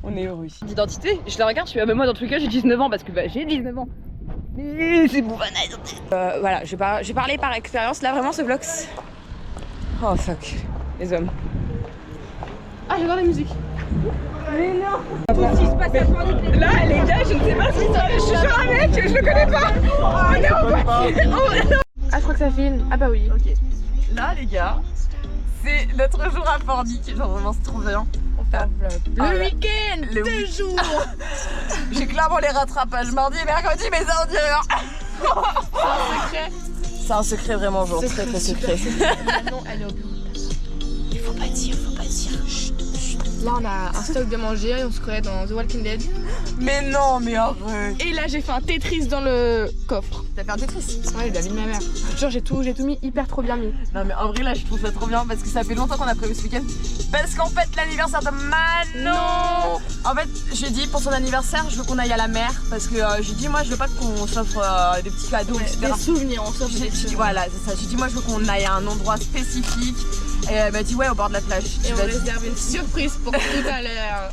On est heureux ici. D'identité, je la regarde, je fais, mais moi dans tous les cas j'ai 19 ans parce que j'ai 19 ans. Mais c'est bon, voilà, j'ai parlé par expérience, là vraiment ce vlog. Oh fuck, les hommes. Ah, j'adore la musique. Mais non. Là les gars, je ne sais pas si je suis sur un mec, je le connais pas. On est en voiture. Ah, je crois que ça filme. Ah bah oui. Ok. Là les gars, c'est notre jour à Pornic, genre vraiment c'est trop bien. On fait un vlog. Le week-end, 2 jours. J'ai clairement les rattrapages mardi et mercredi, mais ça on dit rien. C'est un secret. C'est un secret vraiment, genre très très secret. Manon, elle est au bureau. Il faut pas dire, Chut, chut. Là, on a un stock de manger et on se croirait dans The Walking Dead. Mais non, mais arrête. Et là, j'ai fait un Tetris dans le coffre. T'as fait un Tetris? Ouais, il a mis de ma mère. Genre, j'ai tout mis hyper trop bien mis. Non, mais en vrai, là, je trouve ça trop bien parce que ça fait longtemps qu'on a prévu ce week-end. Parce qu'en fait, l'anniversaire de Manon. En fait, j'ai dit pour son anniversaire, je veux qu'on aille à la mer. Parce que j'ai dit, moi, je veux pas qu'on s'offre des petits cadeaux, etc. Des souvenirs, on s'offre des souvenirs. Voilà, c'est ça. J'ai dit, moi, je veux qu'on aille à un endroit spécifique. Et elle m'a dit, ouais, au bord de la plage. Et on réserve une surprise pour tout à l'heure.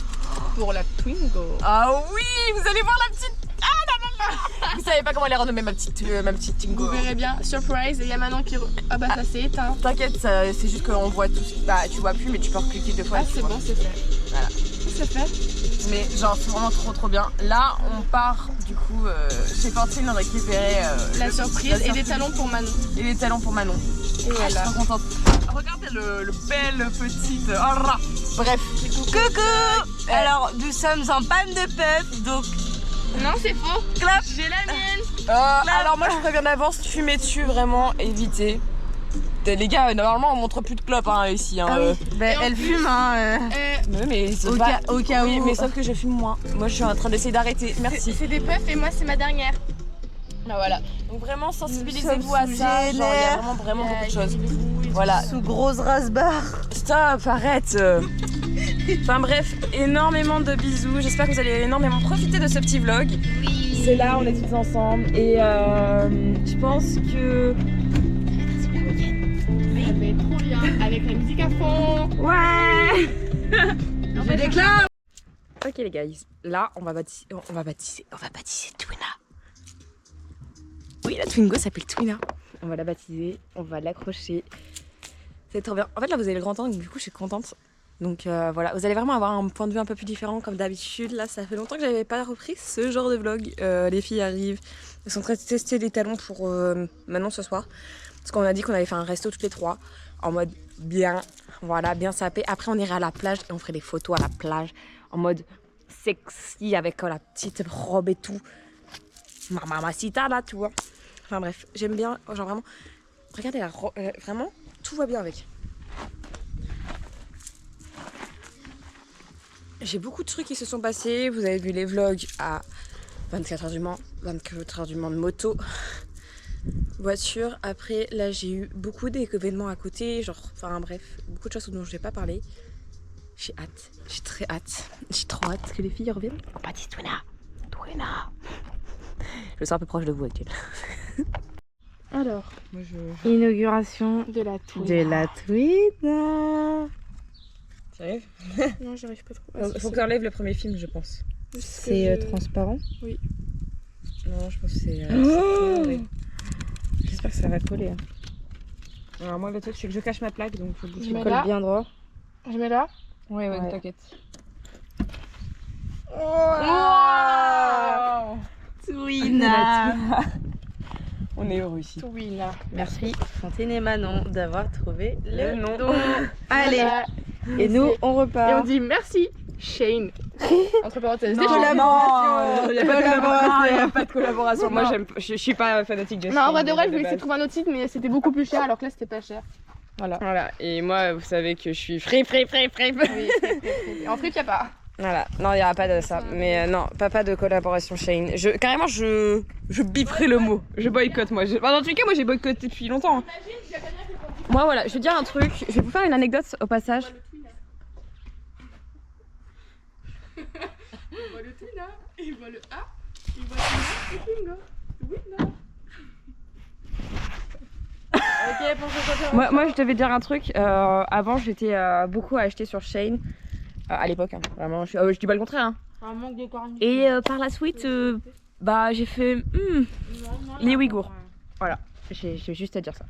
Pour la Twingo. Ah oui, vous allez voir la petite. Ah là là là. Vous savez pas comment elle est renommée ma petite Twingo. Vous verrez bien, surprise, et il y a Manon qui... Ah bah ça s'est éteint. T'inquiète, c'est juste qu'on voit tout. Bah tu vois plus, mais tu peux recliquer 2 fois. Ah c'est bon, c'est fait. Voilà. C'est fait. Mais genre c'est vraiment trop bien. Là on part du coup chez Fantine récupérer la surprise et des talons pour Manon. Et des talons pour Manon. Et voilà. Je suis trop contente. Regardez le bel petit. Bref. Coucou. Alors nous sommes en panne de puff, donc. Non c'est faux. Clap. J'ai la mienne. Alors moi je préviens d'avance, fumez dessus vraiment, évitez. Les gars, normalement on montre plus de clopes ici. Ah oui. Elle fume Mais au cas oui, où. mais sauf que je fume moins. Moi je suis en train d'essayer d'arrêter. Merci. C'est des puffs et moi c'est ma dernière. Ah, voilà. Donc vraiment sensibilisez-vous à ça. Genre, il y a vraiment beaucoup de choses. Voilà. Sous grosse race-bar. Stop, arrête. Enfin bref, énormément de bisous. J'espère que vous allez énormément profiter de ce petit vlog. Oui. C'est là, on est tous ensemble et je pense que Ça va être trop bien avec la musique à fond. ouais. Je déclare. Ok les gars, là on va baptiser Twina. Oui, la Twingo s'appelle Twina. On va la baptiser, on va l'accrocher. C'est trop bien. En fait là vous avez le grand temps, donc du coup je suis contente. Donc voilà, vous allez vraiment avoir un point de vue un peu plus différent comme d'habitude. Là ça fait longtemps que j'avais pas repris ce genre de vlog. Les filles arrivent, elles sont en train de tester des talons pour Manon ce soir. Parce qu'on a dit qu'on allait faire un resto toutes les 3 en mode bien, voilà, bien sapé. Après on irait à la plage et on ferait des photos à la plage en mode sexy avec la petite robe et tout. Mamacita là, tu vois. Enfin bref, j'aime bien, genre vraiment, regardez la robe, vraiment, tout va bien avec. J'ai beaucoup de trucs qui se sont passés. Vous avez vu les vlogs à 24h du Mans, 24h du Mans de moto, voiture. Après, là, j'ai eu beaucoup d'événements à côté, genre, enfin bref, beaucoup de choses dont je vais pas parler. J'ai hâte, j'ai très hâte, j'ai trop hâte que les filles reviennent. On m'a dit Twina. Je me sens un peu proche de vous, actuelle. Alors, Moi, Inauguration de la Twina. de la Twina. Sérieux? Non, j'arrive pas trop. Faut que tu enlèves le premier film, je pense. C'est transparent. Non, je pense que c'est. J'espère que ça va coller. Hein. Alors, moi, le truc, c'est que je cache ma plaque, donc faut que Je tu mets Colle là. bien droit. Je mets là. Ouais, Ouais. t'inquiète. Wow. Twina. On est heureux ici. Twina. Merci Fantine et Manon d'avoir trouvé le nom. nom. Allez. Voilà. Et nous on Et repart. on dit merci Shane. Entre parenthèses. Non. Déjà. Collaboration. Il n'y a pas de collaboration. Moi, je suis pas fanatique de Non, en vrai de vrai, je voulais essayer de trouver un autre site, mais c'était beaucoup plus cher, alors que là, c'était pas cher. Voilà. Voilà, et moi, vous savez que je suis free. Oui, en fripe, y'a pas. Voilà, non, il n'y aura pas de ça. Mais non, pas de collaboration Shane. Carrément, je biperai le mot. Je boycotte, moi. Enfin, dans tous les cas, moi, j'ai boycotté depuis longtemps. Moi, voilà, je vais dire un truc. Je vais vous faire une anecdote au passage. Il voit le Twina, il voit le A, il voit le Twingo. Twina. Moi, je devais dire un truc. Avant, j'étais beaucoup à acheter sur Shein. À l'époque, hein. Vraiment, je dis pas le contraire. Hein. Un manque de cornichons. Et par la suite, bah j'ai fait les Ouïghours. Voilà, j'ai juste à dire ça.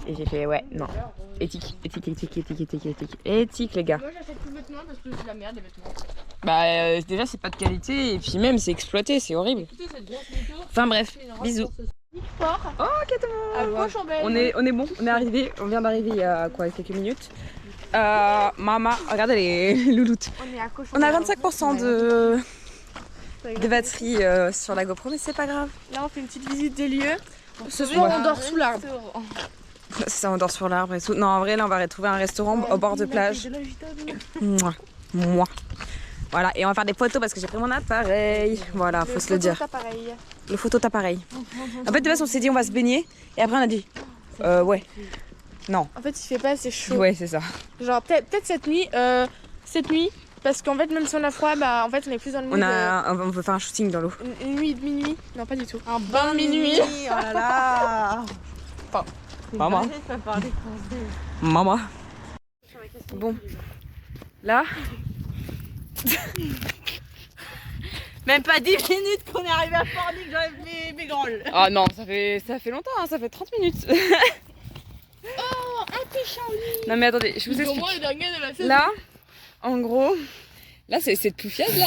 Et j'ai fait ouais, non. Éthique, les gars. Moi j'achète plus de vêtements parce que c'est de la merde les vêtements. Bah déjà c'est pas de qualité et puis même c'est exploité, c'est horrible. Écoutez cette grosse moto. Enfin bref, bisous. Sport. Oh Katamon. À Cochambelle. On est bon, on est arrivé, on vient d'arriver il y a quoi, quelques minutes. Maman, regardez les louloutes. On est à On a Cochambelle. 25% de batterie sur la GoPro, mais c'est pas grave. Là on fait une petite visite des lieux. Ce soir on dort sous l'arbre. Ça, on dort sur l'arbre et tout. Non, en vrai, là, on va retrouver un restaurant au bord de plage. Mouah. Mouah. Voilà, et on va faire des photos parce que j'ai pris mon appareil. Voilà, faut se le dire. Le photo d'appareil. En fait, de base, on s'est dit on va se baigner. Et après, on a dit ouais. Non. En fait il fait pas assez chaud. Ouais, c'est ça. Genre peut-être cette nuit. Parce qu'en fait même si on a froid, bah en fait on est plus dans le mood. On veut faire un shooting dans l'eau. Une nuit de minuit. Non pas du tout. Un bain de minuit. Oh là là. Maman. Maman. Bon. Là. Même pas 10 minutes qu'on est arrivé à Pornic, j'enlève mes grolles. Ah non, ça fait longtemps, hein, ça fait 30 minutes. Oh un péchant. Non mais attendez, je vous explique. Là, en gros, là c'est cette poufiasse là.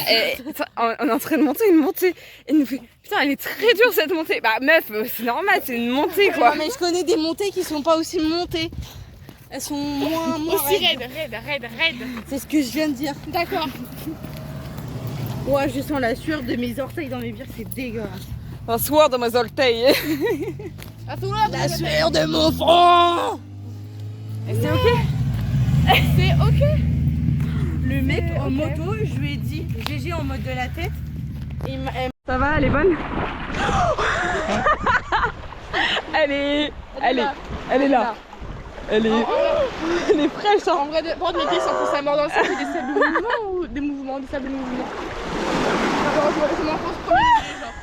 On est en train de monter une montée. Et nous fait, putain, elle est très dure cette montée. Bah meuf, c'est normal, c'est une montée quoi. Non, mais je connais des montées qui sont pas aussi montées. Elles sont moins Aussi raides. raide. C'est ce que je viens de dire. D'accord. Ouais, je sens la sueur de mes orteils dans mes vires, c'est dégueulasse. Un soir de mes orteils. À tout là. La sueur de mon front. C'est ok. C'est ok. Le mec en moto, je lui ai dit GG en mode de la tête. Ça va, elle est bonne. Elle est là. Elle est fraîche. En vrai, de mes pieds sortent sa mort dans le sable, des sables de mouvement ou des mouvements, des sables de mouvement. Alors, je m'enfonce premier degré, genre.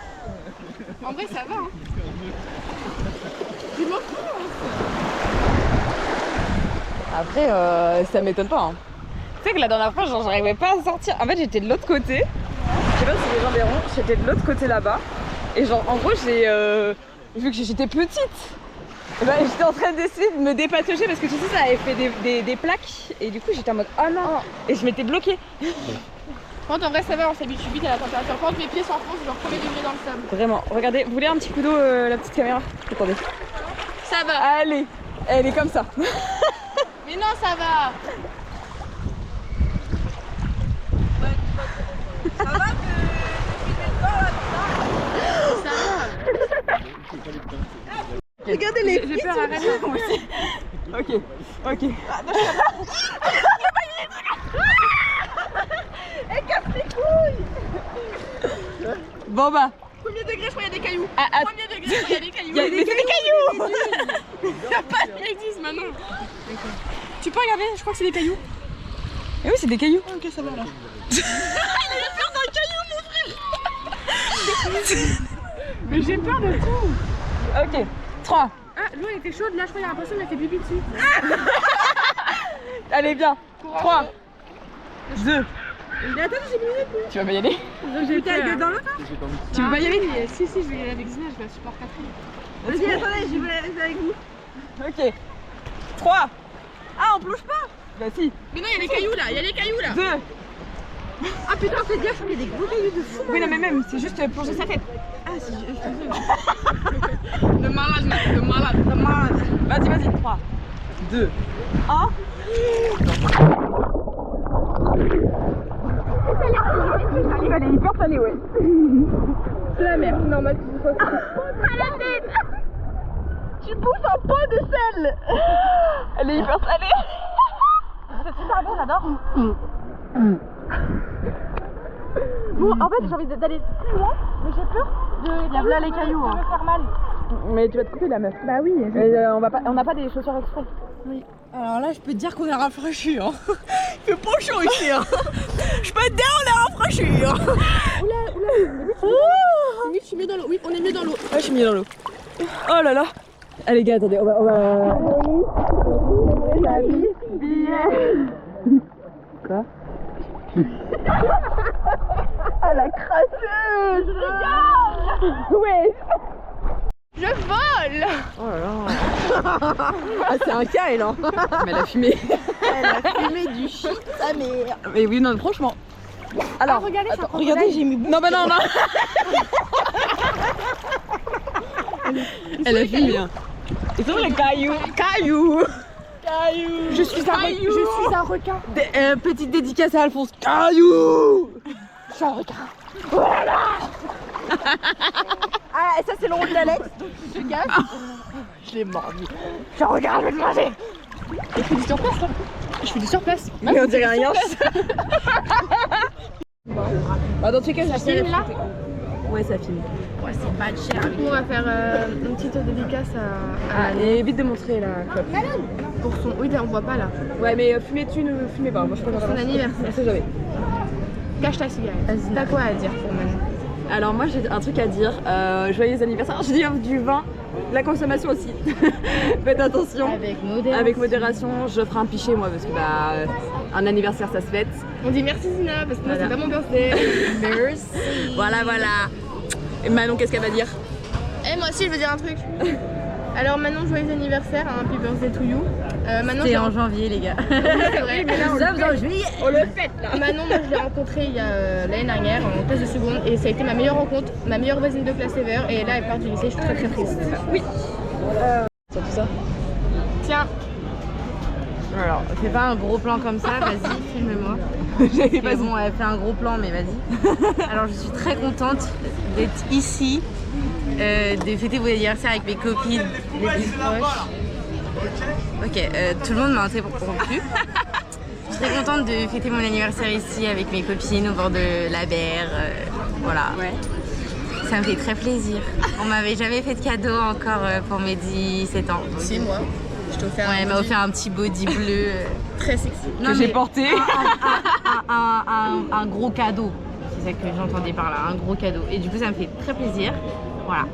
En vrai, ça va, hein. Je m'en fous, hein. Après, ça m'étonne pas. Hein. Tu sais que la dernière fois, genre, j'arrivais pas à sortir. En fait, j'étais de l'autre côté. Je sais pas si les gens verront. J'étais de l'autre côté là-bas. Et genre, en gros, vu que j'étais petite, bah, j'étais en train d'essayer de me dépatouiller parce que tu sais, ça avait fait des plaques. Et du coup, j'étais en mode oh non. Et je m'étais bloquée. En vrai, ça va, on s'habitue vite à la température. Quand mes pieds s'enfoncent, genre premier degré dans le sable. Vraiment. Regardez, vous voulez un petit coup d'eau, la petite caméra? Attendez. Ça va. Allez, elle est comme ça. Mais non, ça va. Ça va que Ça va. regardez les J'ai peur, arrête. Ok. Elle casse les couilles. Bon bah. Premier degré, je crois qu'il y a des cailloux. Ah, Premier degré, il y a des cailloux. Il y a des cailloux. Il y a pas de existe maintenant. Tu peux regarder, je crois que c'est des cailloux. Eh oui, c'est des cailloux. Ok, ça va alors. Mais j'ai peur de tout. Ok. 3. Ah, l'eau elle était chaude, là je crois qu'il y a un poisson, il a fait pipi dessus. Allez, bien. 3, 2. Mais attends, j'ai minutes. Tu vas pas y aller? J'ai peur. dans l'eau. Tu veux pas y aller? Si, je vais y aller avec Zina, je vais la supporter Catherine. Vas-y, attendez, je vais aller avec vous. Ok. 3. Ah, on plonge pas. Bah si. Mais non, il y a les cailloux là, il y a les cailloux là. 2. Ah putain, faites gaffe, il y a des gros cailloux de fou. Oui, non, mais même, c'est juste plonger sa tête. Ah, si, Le malade, mec, le malade. Vas-y. 3, 2, 1. Elle est hyper salée, ouais. C'est la mer, c'est normal que ce soit ça. à la tête. Tu pousses un pot de sel. Elle est hyper salée. C'est super bon, j'adore. Bon, en fait, j'ai envie d'aller plus loin, mais j'ai peur de là les cailloux, de hein. me faire mal. Mais tu vas te couper la meuf. Bah oui. On n'a pas des chaussures exprès. Alors là, je peux te dire qu'on est rafraîchis. Hein. Il fait pas chaud ici. Hein. Je peux te dire on est rafraîchis. Hein. C'est mieux, je suis mieux dans l'eau. Oui, on est mieux dans l'eau. Ouais, je suis mis dans l'eau. Oh là là. Allez, gars, attendez, on va... Quoi? Ah la crasseuse. Ouais. Je vole. Oh là là. Ah c'est un cas elle hein. Mais elle a fumé. Elle a fumé du shit sa mère. Mais oui, non, franchement. Alors, regardez, Attends, regardez j'ai mis non, bah non, non. Elle a fumé. Hein. Ils sont les cailloux. Cailloux. Je suis un requin. Petite dédicace à Alphonse. Cailloux. Je suis un requin. Voilà. Ah et ça c'est le rôle d'Alex. Donc tu te gaffe. Je l'ai mordu. Je suis un requin, je vais te manger. Je fais du surplace là. Je fais du surplace. Mais on dirait rien. Bah, dans tous les cas, ça filme là. Ouais, ça filme. Ouais c'est pas de cher. Du coup, on va faire une petite dédicace à Et évite de montrer la clope. pour son. Oui, là, on voit pas là. Ouais, mais fumez-tu, ne fumez pas. Moi, je préfère Son anniversaire. On sait jamais. Cache ta cigarette. T'as quoi à dire pour Manon? Alors, moi, j'ai un truc à dire. Joyeux anniversaire. Je dis du vin, de la consommation aussi. Faites attention. Avec modération. Je ferai un pichet, moi, parce que bah, un anniversaire, ça se fête. On dit merci Zina parce que moi c'est pas mon birthday. Merci. Voilà, voilà. Et Manon, qu'est-ce qu'elle va dire? Et moi aussi je veux dire un truc. Alors Manon, joyeux anniversaire, hein, happy birthday to you. Manon, C'est en janvier les gars. c'est vrai, mais là on Ça le vous en fête. juillet. On le fête, là. Manon, moi je l'ai rencontrée il y a l'année dernière en classe de seconde et ça a été ma meilleure rencontre, ma meilleure voisine de classe ever et là elle part du lycée, je suis très très triste. Oui. Sur tout ça. Tiens, Alors, fais pas un gros plan comme ça, vas-y, filme-moi. Vas-y. Bon, elle fait un gros plan, mais vas-y. Alors, je suis très contente d'être ici, de fêter vos anniversaires avec mes copines, les plus proches. Ok, tout le monde m'a interrompu. Je suis très contente de fêter mon anniversaire ici avec mes copines au bord de la mer. Voilà. Ouais. Ça me fait très plaisir. On m'avait jamais fait de cadeau encore pour mes 17 ans. Donc, c'est moi. Je t'ai offert ouais, elle un m'a body offert un petit body bleu. très sexy. Non, Que j'ai mais porté. un gros cadeau. C'est ça que j'entendais par là, un gros cadeau. Et du coup, ça me fait très plaisir. Voilà.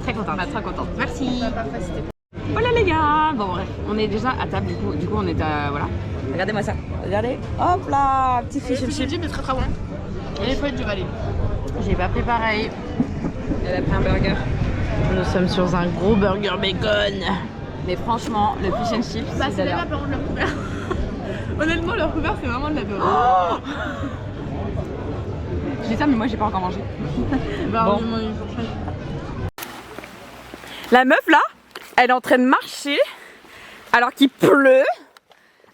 Très contente. Très contente. Merci. Parfait, c'était Voilà les gars. Bon bref, on est déjà à table du coup on est à voilà. Regardez-moi ça. Regardez. Hop là, petit fish and chips. mais très très bon. Et les frites du Valais. J'ai pas fait pareil. Elle a pris un burger. Nous sommes sur un gros burger bacon. Mais franchement, le fish and chips, Bah, c'est c'est la même pas leur couvert. Honnêtement, leur couvert, c'est vraiment de la beurre. Oh je dis ça, mais moi j'ai pas encore mangé. Bah, Bon. on demande une fourchette. La meuf là, elle est en train de marcher alors qu'il pleut.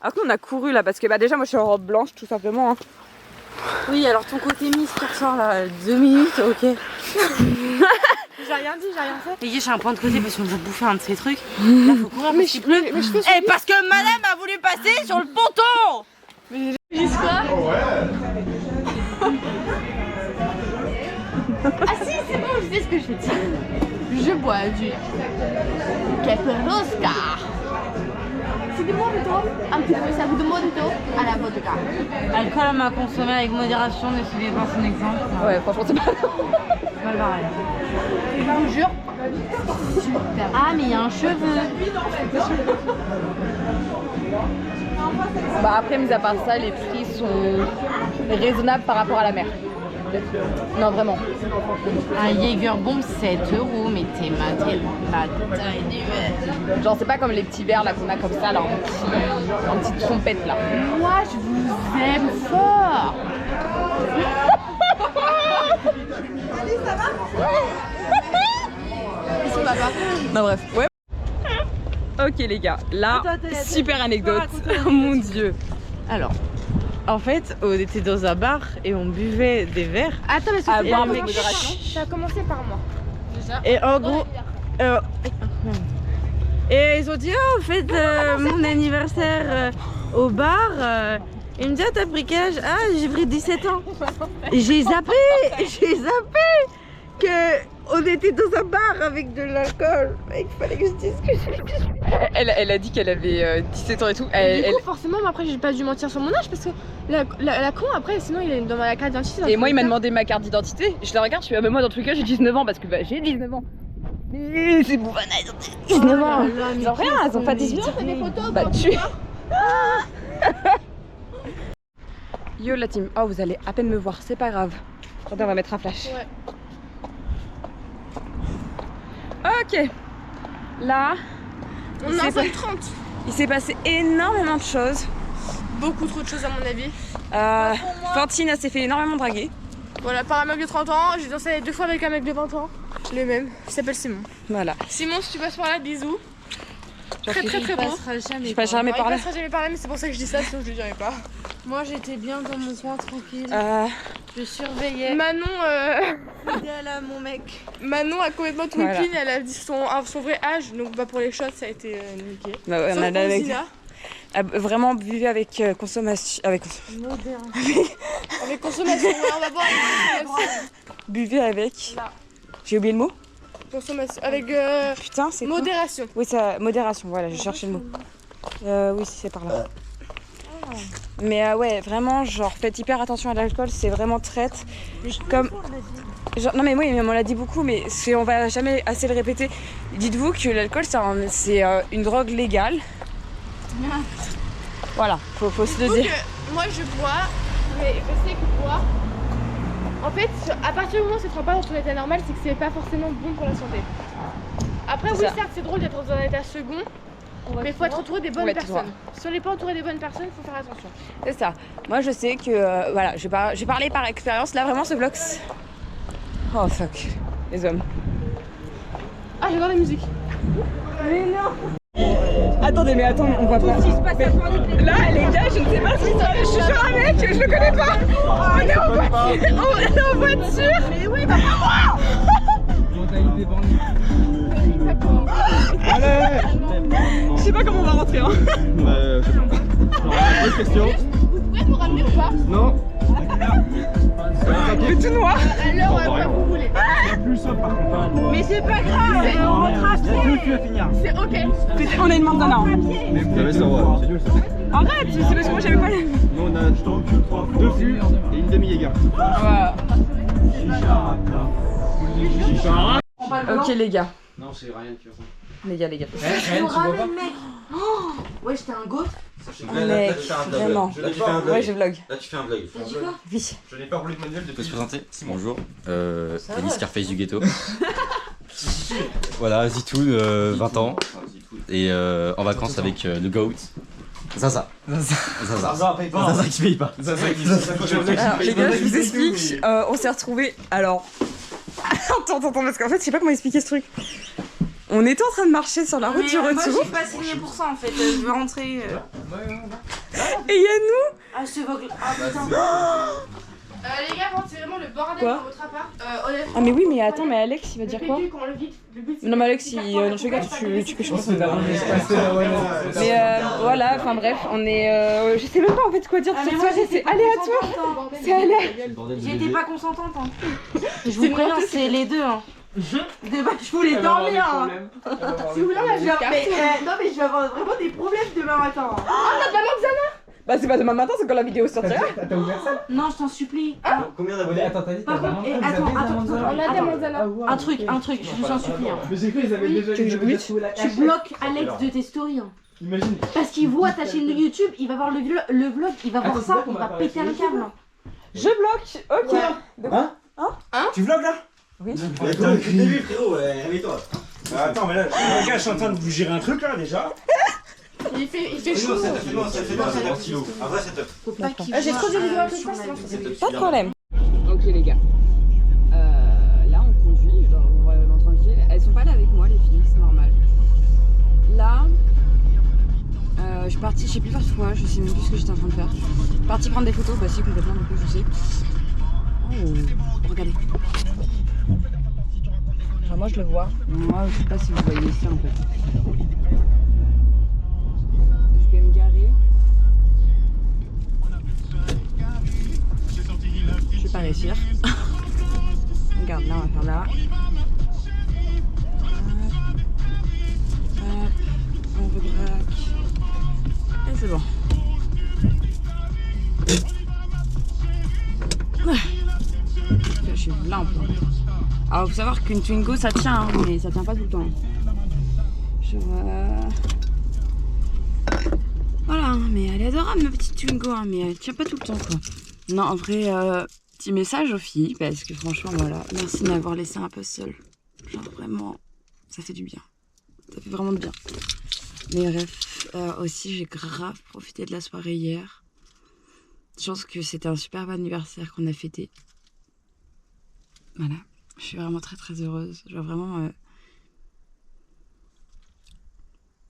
Alors que nous on a couru là parce que bah déjà moi je suis en robe blanche tout simplement. Hein. Oui, alors ton côté Miss qui ressort là, 2 minutes, ok. J'ai rien dit, j'ai rien fait. Les gars, j'ai un point de côté parce qu'on va bouffer un de ces trucs. Là, faut courir parce qu'il pleut. Mais je fais Eh, parce que madame a voulu passer sur le ponton. Ah si, c'est bon, je sais ce que je fais dire. Je bois du Caperosca. C'est du mojito, un petit peu, ça goûte de mojito à la vodka. Alcool à consommer avec modération, ne suivez pas son exemple. Ouais, franchement c'est pas. C'est mal barré. Je vous jure, super. Ah, mais il y a un cheveu. Bah après mis à part ça, les prix sont raisonnables par rapport à la mer. Non vraiment. Un Jäger Bomb 7 €, mais t'es ma taille du verre. Genre c'est pas comme les petits verres là qu'on a comme ça là en petite trompette là. Moi, je vous aime fort. Ici, papa. Non bref. Ouais. Ok les gars, là super anecdote. Oh mon dieu. Alors, en fait, on était dans un bar et on buvait des verres. Attends, mais À boire avec modération. Ça a commencé par moi. Déjà. Et en gros, et ils ont dit oh, on fête mon anniversaire au bar. Il me dit ah, t'as pris quel âge? Ah, j'ai pris 17 ans. Et j'ai zappé que on était dans un bar avec de l'alcool. Il fallait que je dise que Elle a dit qu'elle avait 17 ans et tout. Du coup, forcément, moi, après, j'ai pas dû mentir sur mon âge parce que la con, après, sinon, il est dans la carte d'identité. Et moi il m'a demandé ma carte d'identité. Je la regarde, je suis ah mais moi dans tous les cas j'ai 19 ans parce que bah, j'ai 19 ans. Mais c'est Bouvana, ils ont 19 ans. Ils ont rien, ils ont pas 18 ans. des photos, Bah tu. Yo la team. Oh, vous allez à peine me voir, c'est pas grave. Attendez, on va mettre un flash. Ouais. Ok. Là, On est en 5h30. il s'est passé énormément de choses. Beaucoup trop de choses à mon avis. Fantine, elle s'est fait énormément draguer. Voilà, par un mec de 30 ans, j'ai dansé 2 fois avec un mec de 20 ans. Le même, il s'appelle Simon. Voilà. Simon, si tu passes par là, bisous. Très très très Il beau. passera jamais. Je passe jamais Non, par il là. passera jamais par là, mais c'est pour ça que je dis ça, sinon je le dirais pas. Moi j'étais bien dans mon coin tranquille. Je surveillais. Manon, Fidèle à mon mec. Manon a complètement tout Voilà. elle a dit son vrai âge, donc bah, pour les shots ça a été niqué. Bah ouais, on Sauf a pour avec, Zina, vraiment buvez avec consommation. Moderne. avec consommation, ouais, on va boire avec consommation. Buvez avec. Là. J'ai oublié le mot. Consommation, avec Putain, c'est quoi? modération. Oui, ça, modération, voilà, j'ai cherché le mot. Oui, c'est par là. Mais ouais, vraiment, genre, faites hyper attention à l'alcool, c'est vraiment traite. Comme... Genre, non mais oui, mais on l'a dit beaucoup, mais on va jamais assez le répéter. Dites-vous que l'alcool, c'est une drogue légale. Voilà, faut se le Donc, dire. moi je bois, mais je sais que boire, en fait, à partir du moment où ça ne te rend pas dans ton état normal, c'est que c'est pas forcément bon pour la santé. Après, C'est oui, ça. certes, c'est drôle d'être dans un état second, mais il faut être entouré des On bonnes va être personnes. Si on n'est pas entouré des bonnes personnes, il faut faire attention. C'est ça. Moi, je sais que, voilà, j'ai parlé par expérience. Là, vraiment, ce vlog... Oh, fuck. Les hommes. Ah, j'adore la musique. Attendez, mais attends, on voit pas. Là, les gars, je ne sais pas si je suis sur un mec, je le connais pas. On est en voiture. On est en voiture. Mais oui, bah pas moi. Je sais pas comment on va rentrer. Hein. Bonne question. Vous pouvez nous ramener ou pas? Non. Il est tout noir. Alors, quoi vous voulez. Plus ça par contre. Mais c'est pas grave. On rentre à Il y a deux qui va finir. C'est ok. On a une mandana. Vous savez ça, ouais, c'est nul ça. Arrête, c'est parce que moi j'avais pas les... Nous on a deux fûts et une demi-Jäger. Voilà. Ok les gars. Non, c'est Ryan qui va prendre. Les gars. Je ramène mec. Oh ouais, j'étais un goth. Mec, vraiment. Là, tu fais un vlog. Ouais, je vlog. Là, tu fais un vlog. T'as dit quoi? Oui. Je n'ai pas roulé de manuel Tu peux depuis. se présenter? Bonjour. va. Ellie Scarface du ghetto. Voilà, Zitoun, 20 ans. Et en vacances avec le GOAT. Zaza. Zaza qui paye pas. Alors les gars, je vous explique, on s'est retrouvés. Alors. Attends, parce qu'en fait, je sais pas comment expliquer ce truc. On était en train de marcher sur la route du Moi retour. j'ai pas signé pour ça en fait. Je veux rentrer. Et il y a nous. Ah, ce vogue. Ah putain. Les gars, c'est vraiment le bordel Quoi dans votre appart. Honnêtement. Ah, mais oui, mais attends, mais Alex, il va dire quoi? Le but, c'est Non, mais Alex, dans ce cas, tu peux changer. Mais voilà, enfin bref, on est. Je sais même pas en fait quoi dire de cette soirée, c'est aléatoire. C'est aléatoire. J'étais pas consentante. Hein. Je vous préviens, c'est les deux. Hein. De base, je voulais dormir. Hein. Si vous voulez, on a Non mais je vais avoir vraiment des problèmes demain matin. Hein. Bah, c'est pas demain matin, c'est quand la vidéo sortira. T'as ouvert ça? Non, je t'en supplie. Combien d'abonnés? Attends, t'as dit Par contre, attends, On a des manzanas. un truc, je vous en supplie. Hein. Mais j'ai cru qu'ils avaient déjà Tu veux que je déjà mute trouvé la Tu cache. bloques Alex de tes stories. Hein. Imagine. Parce qu'il voit ta chaîne de YouTube, il va voir le vlog, il va voir Attends, c'est ça, là qu'on il va va apparaître péter un sur câble. Hein. Je bloque, ok. Hein? Tu vlogs là? Oui. Attends, frérot, réveille-toi. attends, mais là, gars, je suis en train de vous gérer un truc là déjà. Il fait chaud. C'est bon, c'est un stylo. Un vrai setup. Faut pas qu'il J'ai voit, trop de vidéos à sur faire, la c'est vidéo. Pas de problème. Ok les gars. Là on conduit, genre vraiment tranquille. Elles sont pas là avec moi les filles, c'est normal. Là, je suis partie, je sais plus faire quoi, je sais même plus ce que j'étais en train de faire. Partie prendre des photos, bah si complètement du coup je sais. Oh, regardez. Enfin, moi je le vois. Moi je sais pas si vous voyez ici en fait. Je vais me garer. Je vais pas réussir. Regarde, là, on va faire là. Hop, on rebraque. Et c'est bon. Je suis là en plein. Alors, faut savoir qu'une Twingo ça tient, hein, mais ça tient pas tout le temps. Genre. Voilà, mais elle est adorable ma petite Twingo, hein, mais elle tient pas tout le temps quoi. Non, en vrai, petit message aux filles, parce que franchement, voilà, merci de m'avoir laissé un peu seule. Genre vraiment, ça fait du bien. Ça fait vraiment du bien. Mais bref, aussi, j'ai grave profité de la soirée hier. Je pense que c'était un superbe anniversaire qu'on a fêté. Voilà, je suis vraiment très très heureuse. Genre vraiment...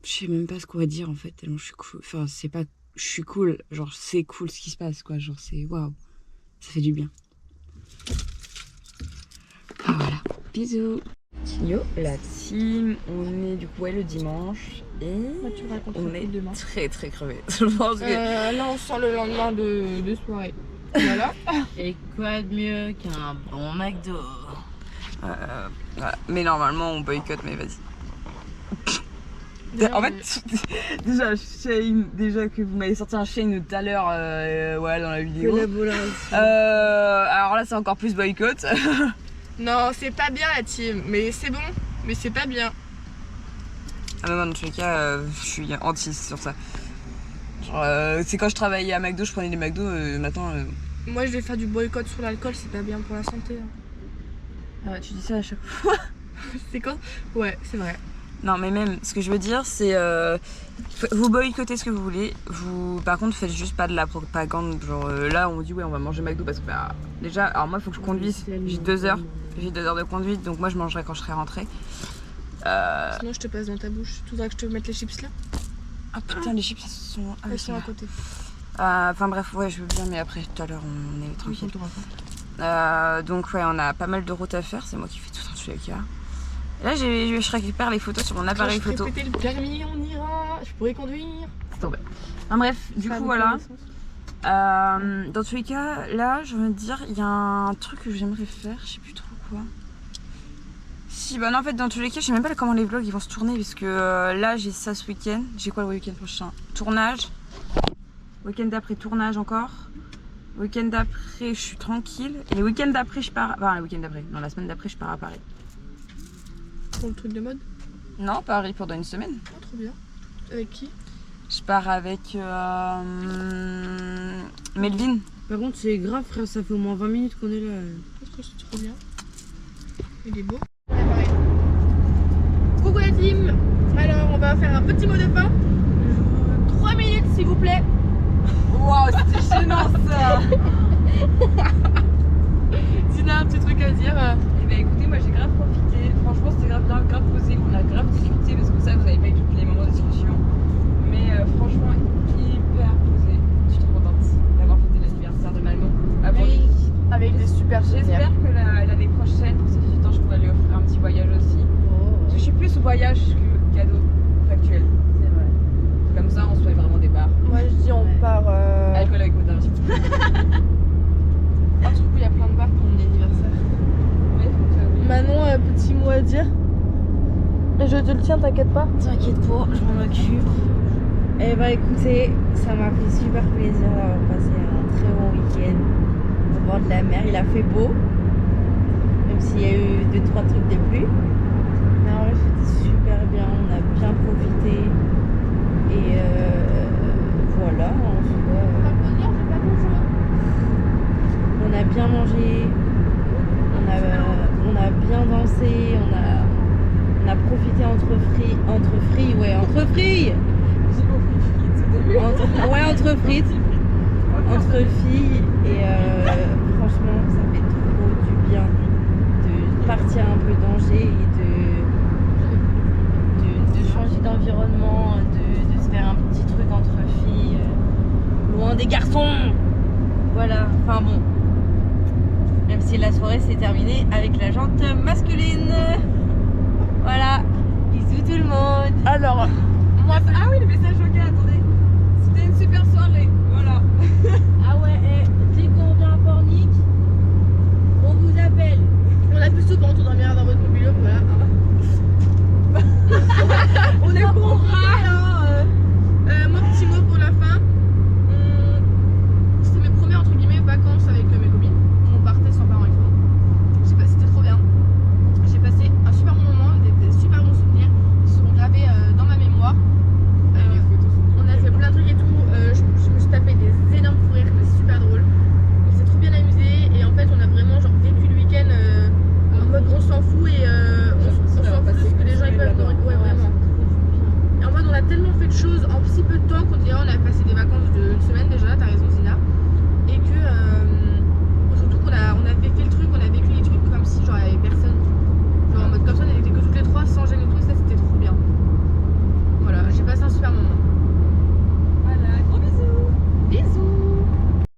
je sais même pas ce qu'on va dire en fait, tellement je suis cool. Enfin, c'est pas... Je suis cool, genre c'est cool ce qui se passe quoi, genre c'est waouh. Ça fait du bien. Ah voilà, bisous. Yo la team, on est du coup le dimanche et on est demain. très très crevés. Je pense que... Là on sent le lendemain de soirée. Voilà. Et quoi de mieux qu'un bon McDo? Voilà. Mais normalement on boycotte, mais vas-y. En fait, déjà que vous m'avez sorti un shame tout à l'heure ouais, dans la vidéo. Alors là c'est encore plus boycott. Non, c'est pas bien la team, mais c'est bon, mais c'est pas bien. Ah mais moi dans tous les cas, je suis anti sur ça. Genre, c'est quand je travaillais à McDo, je prenais des McDo, maintenant... Moi je vais faire du boycott sur l'alcool, c'est pas bien pour la santé. Hein. Ah, tu dis ça à chaque fois. C'est quand? Ouais, c'est vrai. Non mais même, ce que je veux dire c'est... vous boycottez ce que vous voulez, vous par contre faites juste pas de la propagande. Genre là on dit ouais on va manger McDo parce que bah, déjà, alors moi il faut que je conduise, j'ai 2 heures. J'ai 2 heures de conduite, donc moi je mangerai quand je serai rentrée. Sinon je te passe dans ta bouche. Tu voudrais que je te mette les chips là? Ah putain, les chips elles sont... Elles sont à côté. Enfin bref, ouais je veux bien, mais après tout à l'heure on est tranquille. Donc ouais, on a pas mal de routes à faire, c'est moi qui fais tout dans tous les cas. Et là je récupère les photos sur mon appareil photo. Je peux péter le permis, on ira, je pourrais conduire. C'est tombé. Enfin bref, du coup voilà. Dans tous les cas, là je veux te dire, il y a un truc que j'aimerais faire, je sais plus trop quoi. Si, bah non, en fait, dans tous les cas, je sais même pas comment les vlogs ils vont se tourner, parce que là j'ai ça ce week-end. J'ai quoi le week-end prochain? Tournage. Week-end d'après, tournage encore. Week-end d'après, je suis tranquille. Et le week-end d'après, je pars. Enfin, le week-end d'après, non, la semaine d'après, je pars à Paris. Pour le truc de mode? Non, Paris pendant une semaine. Oh, trop bien. Avec qui? Je pars avec Melvin. Par contre, c'est grave, frère, ça fait au moins 20 minutes qu'on est là. C'est trop bien. Il est beau. Coucou la team. Alors, on va faire un petit mot de fin. 3 minutes, s'il vous plaît. Waouh, c'était gênant ça. Sinon, un petit truc à dire. Eh ben écoutez, moi j'ai grave profité. Franchement, c'était grave bien, grave posé. On a grave discuté parce que ça, vous avez pas eu tous les moments de discussion. Mais franchement, hyper posé. Je suis trop contente d'avoir fêté l'anniversaire de Manon. Avec des super J'espère que l'année prochaine, pour ses 18 ans, je pourrais lui offrir un petit voyage aussi. Parce que je suis plus au voyage que cadeau factuel. C'est vrai. Comme ça, on se fait vraiment des bars. Moi, je dis on part. Alcool avec modération. Un truc où il y a plein de bars pour mon anniversaire. Manon, petit mot à dire. Je te le tiens, t'inquiète pas. T'inquiète pas, je m'en occupe. Eh bah écoutez, ça m'a fait super plaisir d'avoir passé un très bon week-end au bord de la mer. Il a fait beau, même s'il y a eu 2-3 trucs de pluie. Mais en vrai, c'était super bien, on a bien profité. Et voilà, en soi, on a bien mangé, on a bien dansé, on a profité entre filles. Entre filles et franchement ça fait trop du bien de partir un peu d'Angers et de changer d'environnement, de se faire un petit truc entre filles, loin des garçons. Voilà, enfin bon. Même si la soirée s'est terminée avec la jante masculine. Voilà, bisous tout le monde. Alors, moi, Ah oui, le message au gars, attendez. C'était une super soirée, voilà. Ah ouais, dès qu'on vient à Pornic, on vous appelle. on a plus tout pour on dormira dans votre mobilhome, voilà. On est compris, hein. Moi, petit mot pour la fin. C'était mes premières entre guillemets vacances avec mes copines. On partait sans parents et tout. Je sais pas, c'était trop bien. J'ai passé un super bon moment, des super bons souvenirs qui seront gravés dans ma mémoire. On a fait plein de trucs et tout. Je me suis tapé des énormes fous rires, c'était super drôle. de choses en si peu de temps qu'on dirait on a passé des vacances d'une semaine déjà, t'as raison Zina.